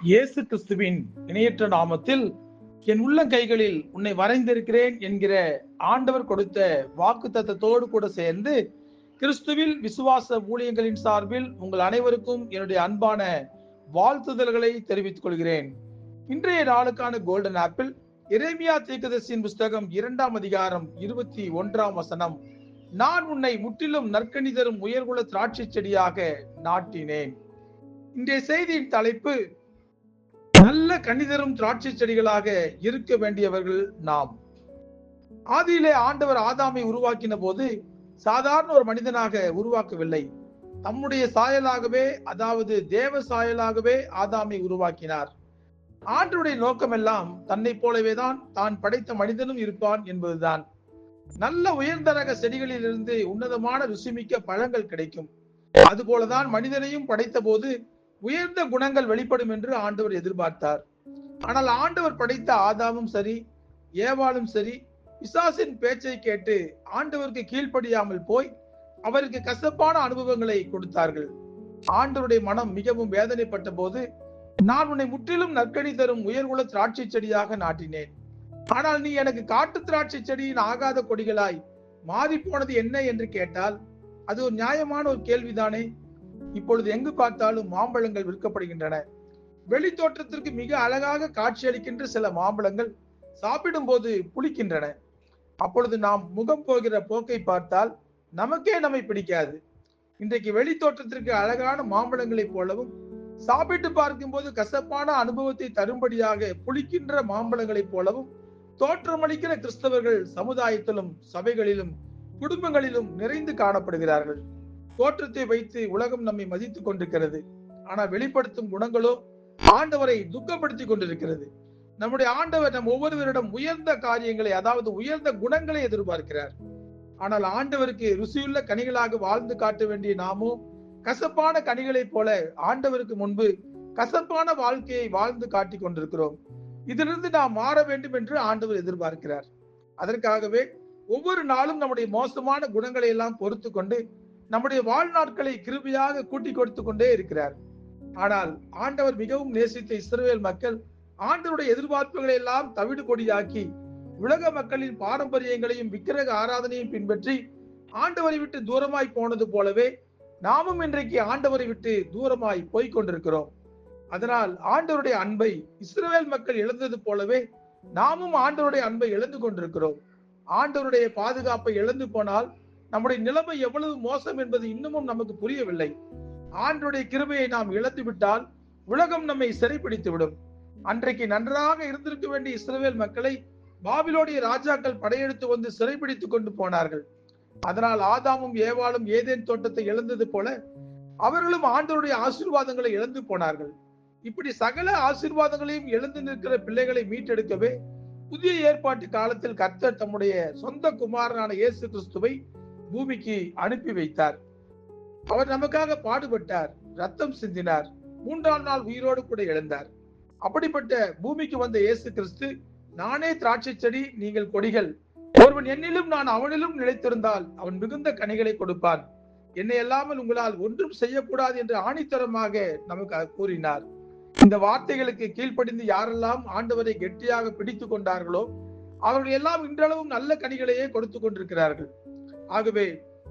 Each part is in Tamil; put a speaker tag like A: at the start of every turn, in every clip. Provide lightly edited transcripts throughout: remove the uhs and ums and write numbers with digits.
A: இயேசு கிறிஸ்துவின் இணையற்ற நாமத்தில் என் உள்ளங்கைகளில் உன்னை வரைந்திருக்கிறேன் என்கிற ஆண்டவர் கொடுத்த வாக்குத்தத்தத்தோடு கூட சேர்ந்து கிறிஸ்துவில் விசுவாச ஊழியங்களின் சார்பில் உங்கள் அனைவருக்கும் என்னுடைய அன்பான வாழ்த்துதல்களை தெரிவித்துக் கொள்கிறேன். இன்றைய நாளுக்கான கோல்டன் ஆப்பிள் எரேமியா தீர்க்கதரிசியின் புஸ்தகம் 2ஆம் அதிகாரம் 21ஆம் வசனம். நான் உன்னை முற்றிலும் நற்கனி தரும் உயர்குல திராட்சை செடியாக நாட்டினேன். இன்றைய செய்தியின் தலைப்பு, நல்ல கனிதரும் திராட்சை செடிகளாக இருக்க வேண்டியவர்கள் நாம். ஆதியிலே ஆண்டவர் ஆதாமை உருவாக்கின போது சாதாரண ஒரு மனிதனாக உருவாக்கவில்லை. தம்முடைய சாயலாகவே, அதாவது தேவ சாயலாகவே ஆதாமை உருவாக்கினார். ஆண்டவருடைய நோக்கமெல்லாம் தன்னை போலவேதான் தான் படைத்த மனிதனும் இருப்பான் என்பதுதான். நல்ல உயர்ந்த ரக செடிகளில் இருந்து உன்னதமான ருசிமிக்க பழங்கள் கிடைக்கும். அதுபோலதான் மனிதனையும் படைத்த போது உயர்ந்த குணங்கள் வெளிப்படும் என்று ஆண்டவர் எதிர்பார்த்தார். ஆனால் ஆண்டவர் படைத்த ஆதாமும் சரி, ஏவாளும் சரி, பிசாசின் பேச்சை கேட்டு ஆண்டவருக்கு கீழ்ப்படியாமல் போய் அவருக்கு கசப்பான அனுபவங்களை கொடுத்தார்கள். ஆண்டவருடைய மனம் மிகவும் வேதனைப்பட்ட போது, நான் உன்னை முற்றிலும் நற்கனி தரும் உயர்குல திராட்சை செடியாக நாட்டினேன். ஆனால் நீ எனக்கு காட்டு திராட்சை செடியின் ஆகாத கொடிகளாய் மாறி போனது என்ன என்று கேட்டால் அது ஒரு நியாயமான ஒரு கேள்விதானே. இப்பொழுது எங்கு பார்த்தாலும் மாம்பழங்கள் விற்கப்படுகின்றன. வெளி தோற்றத்திற்கு மிக அழகாக காட்சியளிக்கின்ற சில மாம்பழங்கள் சாப்பிடும் போது புளிக்கின்றன. அப்பொழுது நாம் முகம் போகிற போக்கை பார்த்தால் நமக்கே நம்மை பிடிக்காது. இன்றைக்கு வெளி தோற்றத்திற்கு அழகான மாம்பழங்களைப் போலவும் சாப்பிட்டு பார்க்கும் போது கசப்பான அனுபவத்தை தரும்படியாக புளிக்கின்ற மாம்பழங்களைப் போலவும் தோற்றமளிக்கிற கிறிஸ்தவர்கள் சமுதாயத்திலும் சபைகளிலும் குடும்பங்களிலும் நிறைந்து காணப்படுகிறார்கள். தோற்றத்தை வைத்து உலகம் நம்மை மதித்துக் கொண்டிருக்கிறது. ஆனால் வெளிப்படுத்தும் குணங்களோ ஆண்டவரை துக்கப்படுத்திக் கொண்டிருக்கிறது. நம்முடைய ஆண்டவர் நம் ஒவ்வொருவரிடம் உயர்ந்த காரியங்களை, அதாவது உயர்ந்த குணங்களை எதிர்பார்க்கிறார். ஆனால் ஆண்டவருக்கு ருசியுள்ள கனிகளாக வாழ்ந்து காட்ட வேண்டிய நாமோ கசப்பான கனிகளைப் போல ஆண்டவருக்கு முன்பு கசப்பான வாழ்க்கையை வாழ்ந்து காட்டிக் கொண்டிருக்கிறோம். இதிலிருந்து நாம் மாற வேண்டும் என்று ஆண்டவர் எதிர்பார்க்கிறார். அதற்காகவே ஒவ்வொரு நாளும் நம்முடைய மோசமான குணங்களை எல்லாம் பொறுத்து கொண்டு நம்முடைய வாழ்நாட்களை கிருபையாக கூட்டி கொடுத்து கொண்டே இருக்கிறார். ஆனால் ஆண்டவர் மிகவும் நேசித்த இஸ்ரவேல் மக்கள் ஆண்டவருடைய எதிர்பார்ப்புகளை எல்லாம் தவிடு கொடியாக்கி உலக மக்களின் பாரம்பரியங்களையும் விக்கிரக ஆராதனையும் பின்பற்றி ஆண்டவரை விட்டு தூரமாய் போனது போலவே நாமும் இன்றைக்கு ஆண்டவரை விட்டு தூரமாய் போய்கொண்டிருக்கிறோம். அதனால் ஆண்டவருடைய அன்பை இஸ்ரவேல் மக்கள் இழந்தது போலவே நாமும் ஆண்டவருடைய அன்பை இழந்து கொண்டிருக்கிறோம். ஆண்டவருடைய பாதுகாப்பை இழந்து போனால் நம்முடைய நிலைமை எவ்வளவு மோசம் என்பது இன்னமும் நமக்கு புரியவில்லை. ஆண்டவருடைய கிருபையை நாம் இழந்து விட்டால் உலகம் நம்மை சிறைப்பிடித்து விடும். அன்றைக்கு நன்றாக இருந்திருக்க வேண்டிய இஸ்ரவேல் மக்களை பாபிலோனிய ராஜாக்கள் படையெடுத்து வந்து சிறைப்பிடித்துக் கொண்டு போனார்கள். அதனால் ஆதாமும் ஏவாளும் ஏதேன் தோட்டத்தை இழந்தது போல அவர்களும் ஆண்டவருடைய ஆசீர்வாதங்களை இழந்து போனார்கள். இப்படி சகல ஆசீர்வாதங்களையும் இழந்து நிற்கிற பிள்ளைகளை மீட்டெடுக்கவே புதிய ஏற்பாட்டு காலத்தில் கர்த்தர் தம்முடைய சொந்த குமாரனான இயேசு கிறிஸ்துவை பூமிக்கு அனுப்பி வைத்தார். அவர் நமக்காக பாடுபட்டார், ரத்தம் சிந்தினார், 3ஆம் நாள் உயிரோடு கூட எழுந்தார். அப்படிப்பட்ட பூமிக்கு வந்த இயேசு கிறிஸ்து, நானே திராட்சை செடி, நீங்கள் கொடிகள், ஒருவன் என்னிலும் நான் அவனிலும் நிலைத்திருந்தால் அவன் மிகுந்த கனிகளை கொடுப்பான், என்னை அல்லாமல் உங்களால் ஒன்றும் செய்யக்கூடாது என்று ஆணித்தரமாக நமக்கு கூறினார். இந்த வார்த்தைகளுக்கு கீழ்ப்படிந்து யாரெல்லாம் ஆண்டவரை கெட்டியாக பிடித்துக் கொண்டார்களோ அவர்கள் எல்லாம் இன்றளவும் நல்ல கனிகளையே கொடுத்து கொண்டிருக்கிறார்கள். ஆகவே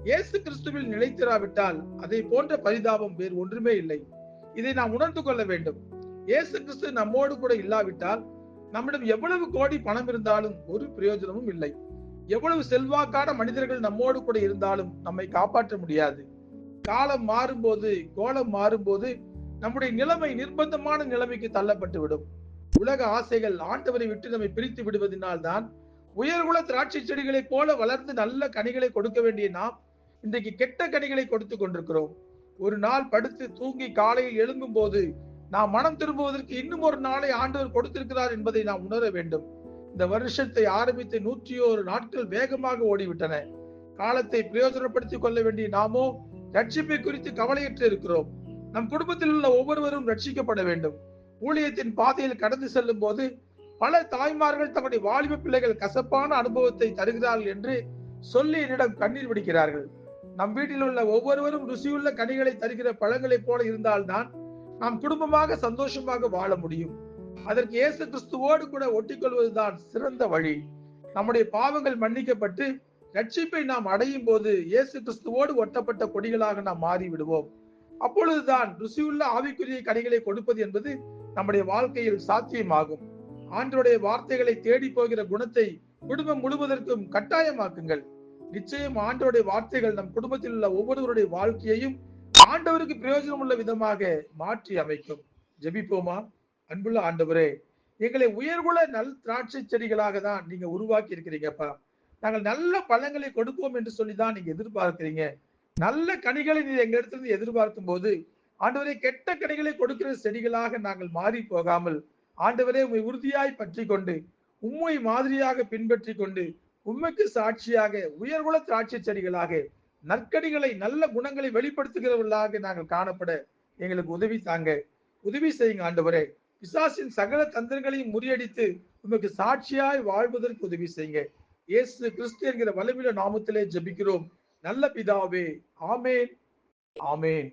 A: இயேசு கிறிஸ்துவில் நிலைத்திராவிட்டால் அதை போன்ற பரிதாபம் வேறு ஒன்றுமே இல்லை. இதை நாம் உணர்ந்து கொள்ள வேண்டும். இயேசு கிறிஸ்து நம்மோடு கூட இல்லாவிட்டால் நம்மிடம் எவ்வளவு கோடி பணம் இருந்தாலும் ஒரு பிரயோஜனமும் இல்லை. எவ்வளவு செல்வாக்கான மனிதர்கள் நம்மோடு கூட இருந்தாலும் நம்மை காப்பாற்ற முடியாது. காலம் மாறும்போது, கோலம் மாறும்போது நம்முடைய நிலைமை நிர்பந்தமான நிலைமைக்கு தள்ளப்பட்டு விடும். உலக ஆசைகள் ஆண்டவரை விட்டு நம்மை பிரித்து விடுவதனால் தான் உயர்குல திராட்சை செடிகளைப் போல வளர்ந்து நல்ல கனிகளை கொடுக்க வேண்டிய நாம் இன்றைக்கு கெட்ட கனிகளை கொடுத்து கொண்டிருக்கிறோம். ஒரு நாள் படுத்து தூங்கி காலையில் எழும்பும் போது நாம் மனம் திரும்புவதற்கு இன்னும் ஒரு நாளை ஆண்டவர் கொடுத்திருக்கிறார் என்பதை நாம் உணர வேண்டும். இந்த வருஷத்தை ஆரம்பித்து 101 நாட்கள் வேகமாக ஓடிவிட்டன. காலத்தை பிரயோஜனப்படுத்திக் கொள்ள வேண்டிய நாமோ ரட்சிப்பை குறித்து கவலையற்று இருக்கிறோம். நம் குடும்பத்தில் உள்ள ஒவ்வொருவரும் ரட்சிக்கப்பட வேண்டும். ஊழியத்தின் பாதையில் கடந்து செல்லும் போது பல தாய்மார்கள் தங்களுடைய வாலிப பிள்ளைகள் கசப்பான அனுபவத்தை தருகிறார்கள் என்று சொல்லி என்னிடம் கண்ணீர் விடுக்கிறார்கள். நம் வீட்டில் உள்ள ஒவ்வொருவரும் ருசியுள்ள கனிகளை தருகிற பழங்களைப் போல இருந்தால்தான் நாம் குடும்பமாக சந்தோஷமாக வாழ முடியும். அதற்கு இயேசு கிறிஸ்துவோடு கூட ஒட்டிக்கொள்வதுதான் சிறந்த வழி. நம்முடைய பாவங்கள் மன்னிக்கப்பட்டு ரட்சிப்பை நாம் அடையும் போது இயேசு கிறிஸ்துவோடு ஒட்டப்பட்ட கொடிகளாக நாம் மாறி விடுவோம். அப்பொழுதுதான் ருசியுள்ள ஆவிக்குரிய கனிகளை கொடுப்பது என்பது நம்முடைய வாழ்க்கையில் சாத்தியமாகும். ஆண்டவருடைய வார்த்தைகளை தேடி போகிற குணத்தை குடும்பம் முழுவதற்கும் கட்டாயமாக்குங்கள். நிச்சயம் ஆண்டவருடைய வார்த்தைகள் நம் குடும்பத்தில் உள்ள ஒவ்வொருவருடைய வாழ்க்கையையும் ஆண்டவருக்கு பிரயோஜனம் உள்ள விதமாக மாற்றி அமைக்கும். ஜெபிப்போமா? அன்புள்ள ஆண்டவரே, எங்களை உயர்வுள்ள நல் திராட்சை செடிகளாக தான் நீங்க உருவாக்கி இருக்கிறீங்கப்பா. நாங்கள் நல்ல பழங்களை கொடுப்போம் என்று சொல்லிதான் நீங்க எதிர்பார்க்கிறீங்க. நல்ல கனிகளை நீ எங்க இடத்துல எதிர்பார்க்கும் போது ஆண்டவரே, கெட்ட கனிகளை கொடுக்கிற செடிகளாக நாங்கள் மாறி போகாமல் ஆண்டவரே உம்மை உறுதியாய் பற்றி கொண்டு உம்மை மாதிரியாக பின்பற்றி கொண்டு உண்மைக்கு சாட்சியாக உயர்குல திராட்சை செடிகளாக நற்கனிகளை நல்ல குணங்களை வெளிப்படுத்துகிறவர்களாக நாங்கள் காணப்பட எங்களுக்கு உதவி தாங்க. உதவி செய்யுங்க ஆண்டவரே. பிசாசின் சகல தந்திரங்களையும் முறியடித்து உமக்கு சாட்சியாய் வாழ்வதற்கு உதவி செய்யுங்க. இயேசு கிறிஸ்து என்கிற வல்லமையுள்ள நாமத்திலே ஜெபிக்கிறோம் நல்ல பிதாவே. ஆமேன், ஆமேன்.